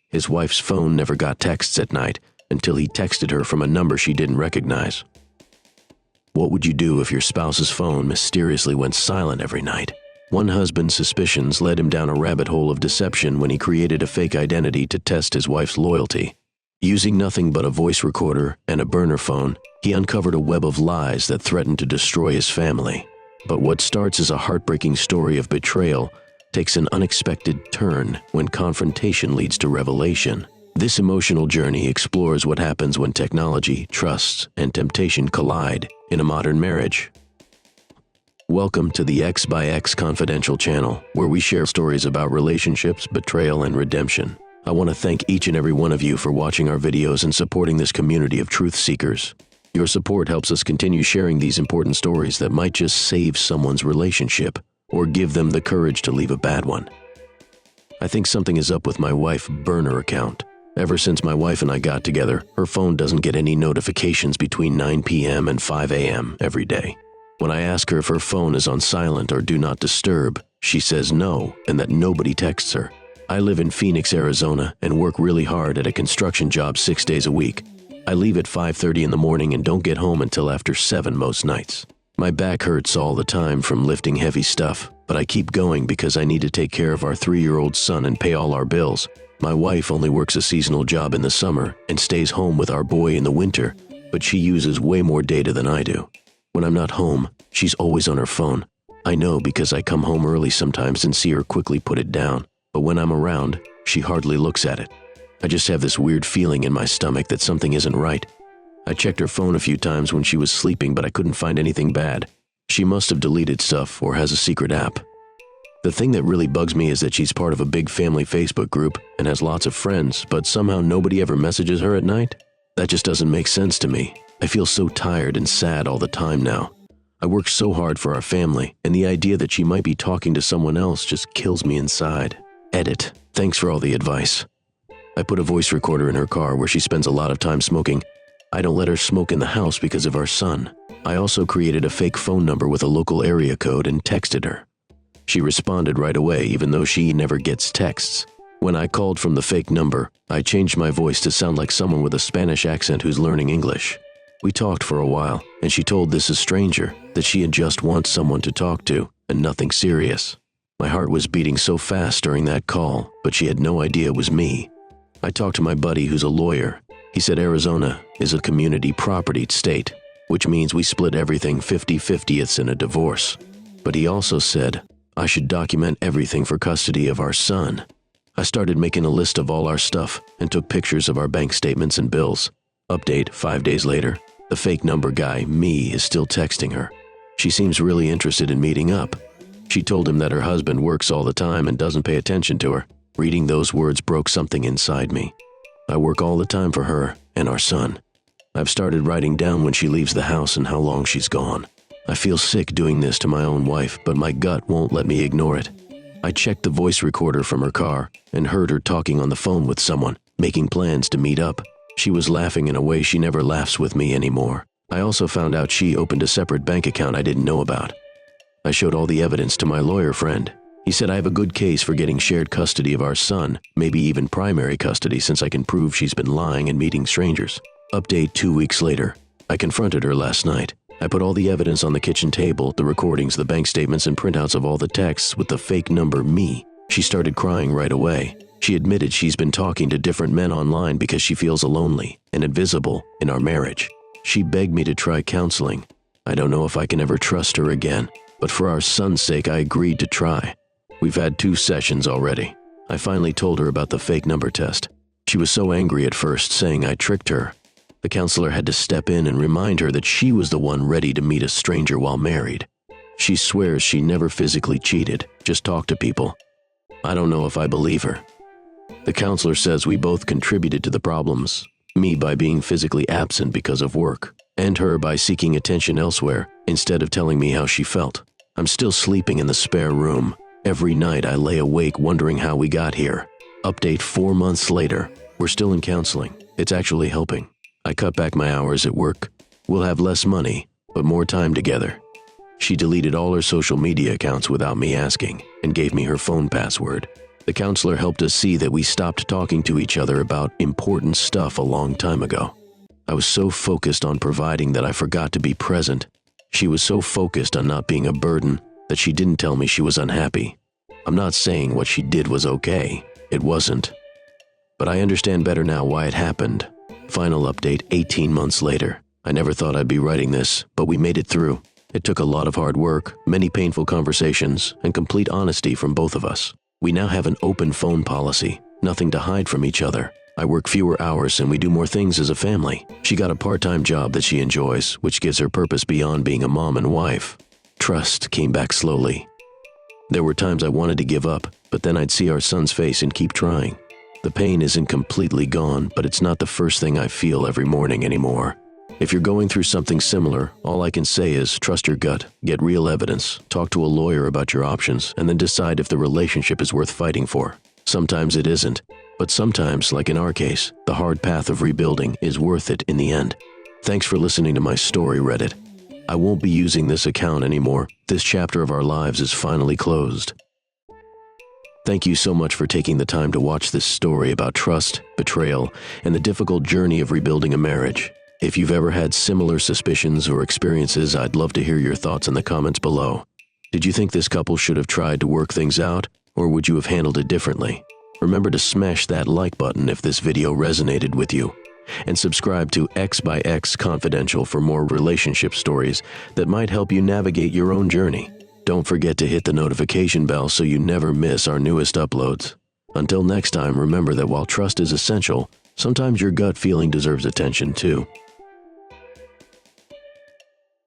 His wife's phone never got texts at night until he texted her from a number she didn't recognize. What would you do if your spouse's phone mysteriously went silent every night? One husband's suspicions led him down a rabbit hole of deception when he created a fake identity to test his wife's loyalty. Using nothing but a voice recorder and a burner phone, he uncovered a web of lies that threatened to destroy his family. But what starts as a heartbreaking story of betrayal takes an unexpected turn when confrontation leads to revelation. This emotional journey explores what happens when technology, trust, and temptation collide in a modern marriage. Welcome to the X by X Confidential channel, where we share stories about relationships, betrayal, and redemption. I want to thank each and every one of you for watching our videos and supporting this community of truth seekers. Your support helps us continue sharing these important stories that might just save someone's relationship or give them the courage to leave a bad one. I think something is up with my wife's burner account. Ever since my wife and I got together, her phone doesn't get any notifications between 9 p.m. and 5 a.m. every day. When I ask her if her phone is on silent or do not disturb, she says no and that nobody texts her. I live in Phoenix, Arizona and work really hard at a construction job 6 days a week. I leave at 5:30 in the morning and don't get home until after 7 most nights. My back hurts all the time from lifting heavy stuff, but I keep going because I need to take care of our 3-year-old son and pay all our bills. My wife only works a seasonal job in the summer and stays home with our boy in the winter, but she uses way more data than I do. When I'm not home, she's always on her phone. I know because I come home early sometimes and see her quickly put it down, but when I'm around, she hardly looks at it. I just have this weird feeling in my stomach that something isn't right. I checked her phone a few times when she was sleeping, but I couldn't find anything bad. She must have deleted stuff or has a secret app. The thing that really bugs me is that she's part of a big family Facebook group and has lots of friends, but somehow nobody ever messages her at night? That just doesn't make sense to me. I feel so tired and sad all the time now. I work so hard for our family, and the idea that she might be talking to someone else just kills me inside. Edit. Thanks for all the advice. I put a voice recorder in her car where she spends a lot of time smoking. I don't let her smoke in the house because of our son. I also created a fake phone number with a local area code and texted her. She responded right away, even though she never gets texts. When I called from the fake number, I changed my voice to sound like someone with a Spanish accent who's learning English. We talked for a while, and she told this stranger that she had just wants someone to talk to, and nothing serious. My heart was beating so fast during that call, but she had no idea it was me. I talked to my buddy who's a lawyer. He said Arizona is a community property state, which means we split everything 50-50ths in a divorce. But he also said I should document everything for custody of our son. I started making a list of all our stuff and took pictures of our bank statements and bills. Update 5 days later. The fake number guy, me, is still texting her. She seems really interested in meeting up. She told him that her husband works all the time and doesn't pay attention to her. Reading those words broke something inside me. I work all the time for her and our son. I've started writing down when she leaves the house and how long she's gone. I feel sick doing this to my own wife, but my gut won't let me ignore it. I checked the voice recorder from her car and heard her talking on the phone with someone, making plans to meet up. She was laughing in a way she never laughs with me anymore. I also found out she opened a separate bank account I didn't know about. I showed all the evidence to my lawyer friend. He said I have a good case for getting shared custody of our son, maybe even primary custody since I can prove she's been lying and meeting strangers. Update 2 weeks later. I confronted her last night. I put all the evidence on the kitchen table, the recordings, the bank statements, and printouts of all the texts with the fake number me. She started crying right away. She admitted she's been talking to different men online because she feels lonely and invisible in our marriage. She begged me to try counseling. I don't know if I can ever trust her again, but for our son's sake, I agreed to try. We've had 2 sessions already. I finally told her about the fake number test. She was so angry at first, saying I tricked her. The counselor had to step in and remind her that she was the one ready to meet a stranger while married. She swears she never physically cheated, just talked to people. I don't know if I believe her. The counselor says we both contributed to the problems, me by being physically absent because of work, and her by seeking attention elsewhere instead of telling me how she felt. I'm still sleeping in the spare room. Every night I lay awake wondering how we got here. Update 4 months later. We're still in counseling. It's actually helping. I cut back my hours at work. We'll have less money, but more time together. She deleted all her social media accounts without me asking and gave me her phone password. The counselor helped us see that we stopped talking to each other about important stuff a long time ago. I was so focused on providing that I forgot to be present. She was so focused on not being a burden that she didn't tell me she was unhappy. I'm not saying what she did was okay. It wasn't. But I understand better now why it happened. Final update 18 months later. I never thought I'd be writing this, but we made it through. It took a lot of hard work, many painful conversations, and complete honesty from both of us. We now have an open phone policy, nothing to hide from each other. I work fewer hours and we do more things as a family. She got a part-time job that she enjoys, which gives her purpose beyond being a mom and wife. Trust came back slowly. There were times I wanted to give up, but then I'd see our son's face and keep trying. The pain isn't completely gone, but it's not the first thing I feel every morning anymore. If you're going through something similar, all I can say is trust your gut, get real evidence, talk to a lawyer about your options, and then decide if the relationship is worth fighting for. Sometimes it isn't, but sometimes, like in our case, the hard path of rebuilding is worth it in the end. Thanks for listening to my story, Reddit. I won't be using this account anymore. This chapter of our lives is finally closed. Thank you so much for taking the time to watch this story about trust, betrayal, and the difficult journey of rebuilding a marriage. If you've ever had similar suspicions or experiences, I'd love to hear your thoughts in the comments below. Did you think this couple should have tried to work things out, or would you have handled it differently? Remember to smash that like button if this video resonated with you, and subscribe to X by X Confidential for more relationship stories that might help you navigate your own journey. Don't forget to hit the notification bell so you never miss our newest uploads. Until next time, remember that while trust is essential, sometimes your gut feeling deserves attention too.